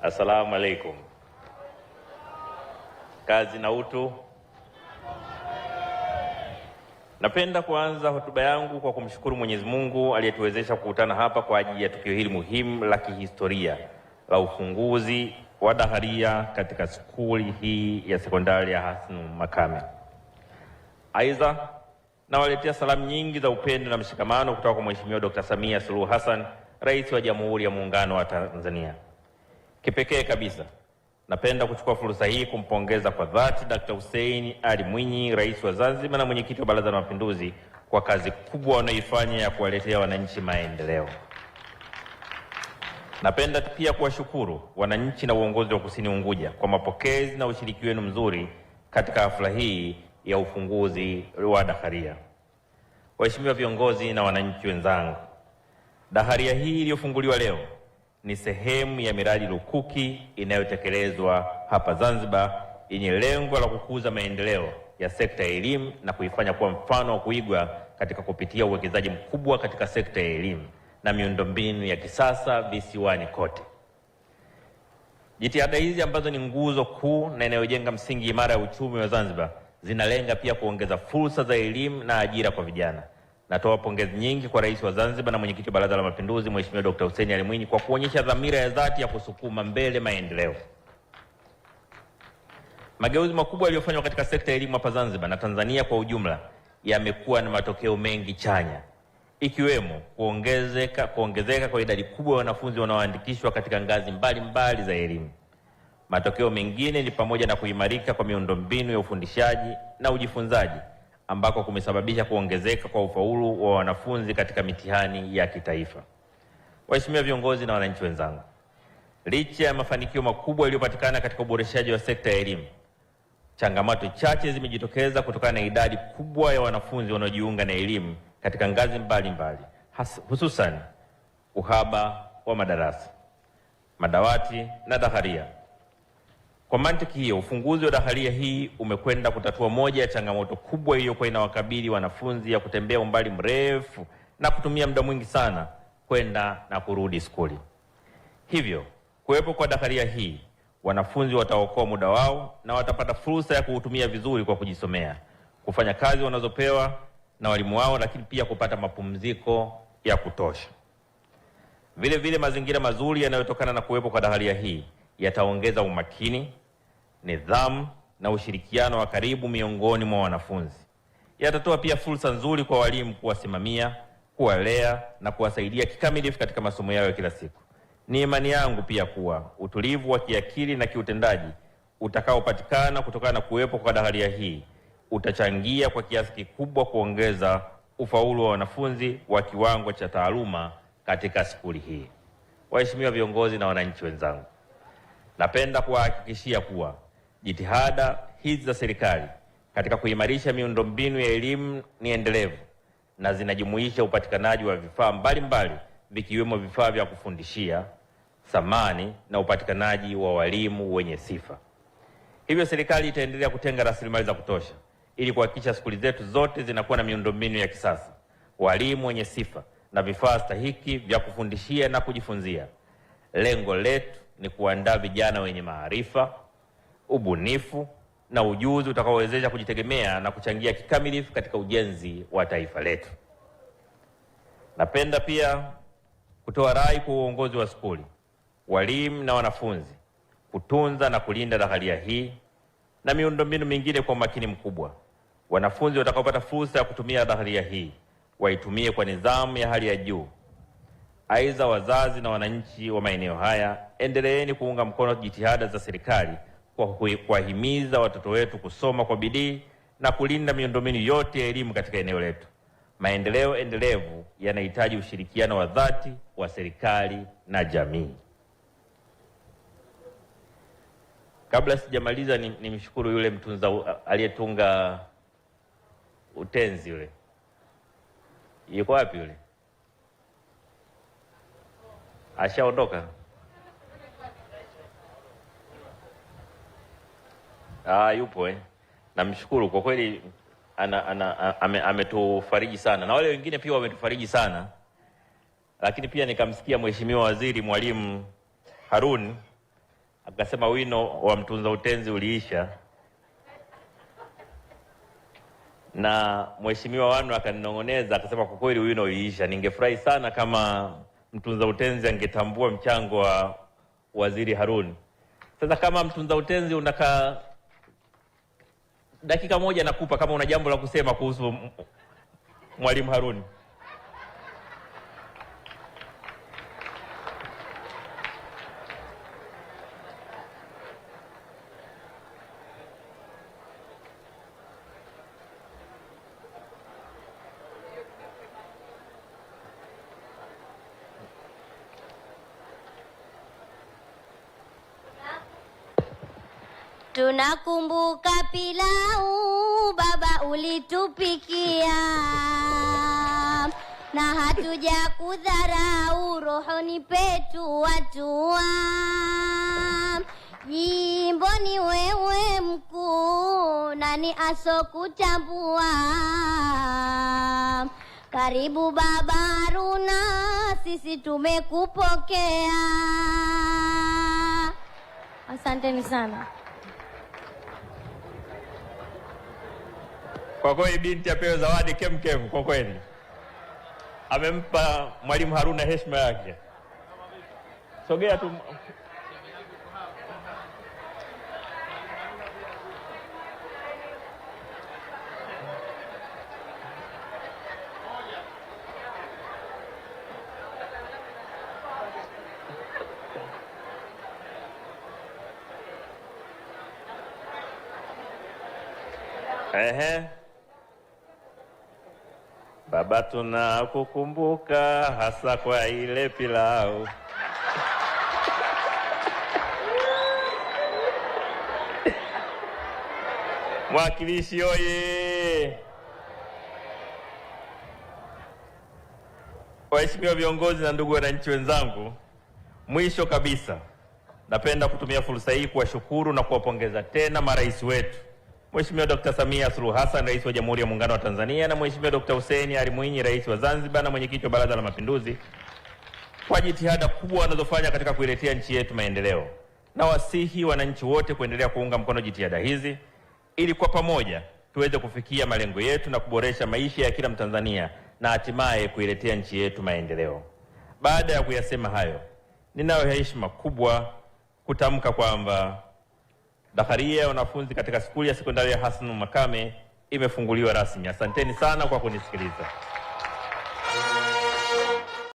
Assalamu alaikum. Kazi na utu. Napenda kuanza hotuba yangu kwa kumshukuru Mwenyezi Mungu aliyetuwezesha kukutana hapa kwa ajili ya tukio hili muhimu la kihistoria la ufunguzi wa daharia katika skuli hii ya sekondari ya Hasnu Makame. Aidha, nawaletea salamu nyingi za upendo na mshikamano kutoka kwa Mheshimiwa Dr. Samia Suluhu Hassan, Rais wa Jamhuri ya Muungano wa Tanzania. Kipekee kabisa, napenda kuchukua fursa hii kumpongeza kwa dhati Dr. Hussein Ali Mwinyi, Rais wa Zanzibar na Mwenyekiti wa Baraza la Mapinduzi kwa kazi kubwa wanayoifanya ya kuwaletea wananchi maendeleo. Napenda pia kuwashukuru wananchi na uongozi wa Kusini Unguja kwa mapokezi na ushiriki wenu mzuri katika hafla hii ya ufunguzi wa daharia. Waheshimiwa viongozi na wananchi wenzangu, daharia hii iliyofunguliwa leo ni sehemu ya miradi lukuki inayotekelezwa hapa Zanzibar yenye lengo la kukuza maendeleo ya sekta ya elimu na kuifanya kuwa mfano wa kuigwa katika kupitia uwekezaji mkubwa katika sekta ya elimu na miundombinu ya kisasa visiwani kote. Jitihada hizi ambazo ni nguzo kuu na inayojenga msingi imara ya uchumi wa Zanzibar zinalenga pia kuongeza fursa za elimu na ajira kwa vijana. Natoa pongezi nyingi kwa Rais wa Zanzibar na Mwenyekiti wa Baraza la Mapinduzi Mheshimiwa Dr. Hussein Ali Mwinyi kwa kuonyesha dhamira ya dhati ya kusukuma mbele maendeleo. Mageuzi makubwa yaliyofanywa katika sekta ya elimu hapa Zanzibar na Tanzania kwa ujumla yamekuwa na matokeo mengi chanya, ikiwemo kuongezeka kwa idadi kubwa ya wanafunzi wanaoandikishwa katika ngazi mbalimbali za elimu. Matokeo mengine ni pamoja na kuimarika kwa miundombinu ya ufundishaji na ujifunzaji ambako kumesababisha kuongezeka kwa ufaulu wa wanafunzi katika mitihani ya kitaifa. Waheshimiwa viongozi na wananchi wenzangu, licha ya mafanikio makubwa yaliyopatikana katika uboreshaji wa sekta ya elimu, changamoto chache zimejitokeza kutokana na idadi kubwa ya wanafunzi wanaojiunga na elimu katika ngazi mbalimbali, hususan uhaba wa madarasa, madawati na daharia. Kwa mantiki hiyo, ufunguzi wa daharia hii umekwenda kutatua moja ya changamoto kubwa iliyokuwa inawakabili wanafunzi ya kutembea umbali mrefu na kutumia muda mwingi sana kwenda na kurudi skuli. Hivyo, kuwepo kwa daharia hii, wanafunzi wataokoa muda wao na watapata fursa ya kuutumia vizuri kwa kujisomea, kufanya kazi wanazopewa na walimu wao, lakini pia kupata mapumziko ya kutosha. Vile vile, mazingira mazuri yanayotokana na kuwepo kwa daharia hii yataongeza umakini, nidhamu na ushirikiano wa karibu miongoni mwa wanafunzi. Yatatoa pia fursa nzuri kwa walimu kuwasimamia, kuwalea na kuwasaidia kikamilifu katika masomo yao ya kila siku. Ni imani yangu pia kuwa utulivu wa kiakili na kiutendaji utakaopatikana kutokana na kuwepo kwa daharia hii utachangia kwa kiasi kikubwa kuongeza ufaulu wa wanafunzi wa kiwango cha taaluma katika skuli hii. Waheshimiwa viongozi na wananchi wenzangu, napenda kuwahakikishia kuwa jitihada hizi za serikali katika kuimarisha miundombinu ya elimu ni endelevu na zinajumuisha upatikanaji wa vifaa mbalimbali vikiwemo vifaa vya kufundishia, samani na upatikanaji wa walimu wenye sifa. Hivyo serikali itaendelea kutenga rasilimali za kutosha ili kuhakikisha skuli zetu zote zinakuwa na miundombinu ya kisasa, walimu wenye sifa na vifaa stahiki vya kufundishia na kujifunzia. Lengo letu ni kuandaa vijana wenye maarifa, ubunifu na ujuzi utakaowezesha kujitegemea na kuchangia kikamilifu katika ujenzi wa taifa letu. Napenda pia kutoa rai kwa uongozi wa skuli, walimu na wanafunzi kutunza na kulinda daharia hii na miundombinu mingine kwa umakini mkubwa. Wanafunzi watakaopata fursa ya kutumia daharia hii waitumie kwa nidhamu ya hali ya juu. Aidha, wazazi na wananchi wa maeneo haya, endeleeni kuunga mkono jitihada za serikali kwa kuwahimiza watoto wetu kusoma kwa bidii na kulinda miundombinu yote ya elimu katika eneo letu. Maendeleo endelevu yanahitaji ushirikiano wa dhati wa serikali na jamii. Kabla sijamaliza, nimshukuru yule mtunza aliyetunga utenzi yule. Yuko wapi yule? Ashaondoka? Yupo Namshukuru kwa kweli, ametufariji sana na wale wengine pia wametufariji sana. Lakini pia nikamsikia Mheshimiwa Waziri Mwalimu Harun akasema wino wa mtunza utenzi uliisha, na Mheshimiwa Wanu akaninong'oneza akasema kwa kweli wino uliisha. Ningefurahi sana kama mtunza utenzi angetambua mchango wa Waziri Harun. Sasa kama mtunza utenzi unaka dakika moja nakupa kama una jambo la kusema kuhusu Mwalimu Harun. Tunakumbuka pilau baba ulitupikia, na hatuja kudharau, rohoni petu watua. Jimboni wewe mkuu, nani asokutambua? Karibu baba Haruna, sisi tumekupokea. Asanteni sana. Kwa kweli binti apewe zawadi kemkem. Kwa kweli amempa Mwalimu Haruna heshima yake. Sogea tu. Baba tunakukumbuka hasa kwa ile pilau. Mwakilishi oye! Waheshimiwa viongozi na ndugu wananchi wenzangu, mwisho kabisa napenda kutumia fursa hii kuwashukuru na kuwapongeza tena marais wetu, Mheshimiwa Dr. Samia Suluhu Hassan, Rais wa Jamhuri ya Muungano wa Tanzania, na Mheshimiwa Dr. Hussein Ali Mwinyi, Rais wa Zanzibar na Mwenyekiti wa Baraza la Mapinduzi, kwa jitihada kubwa wanazofanya katika kuiletea nchi yetu maendeleo. Na wasihi wananchi wote kuendelea kuunga mkono jitihada hizi ili kwa pamoja tuweze kufikia malengo yetu na kuboresha maisha ya kila Mtanzania na hatimaye kuiletea nchi yetu maendeleo. Baada ya kuyasema hayo, ninayo heshima kubwa kutamka kwamba dakharia ya wanafunzi katika skuli ya sekondari ya Hassan Makame imefunguliwa rasmi. Asanteni sana kwa kunisikiliza.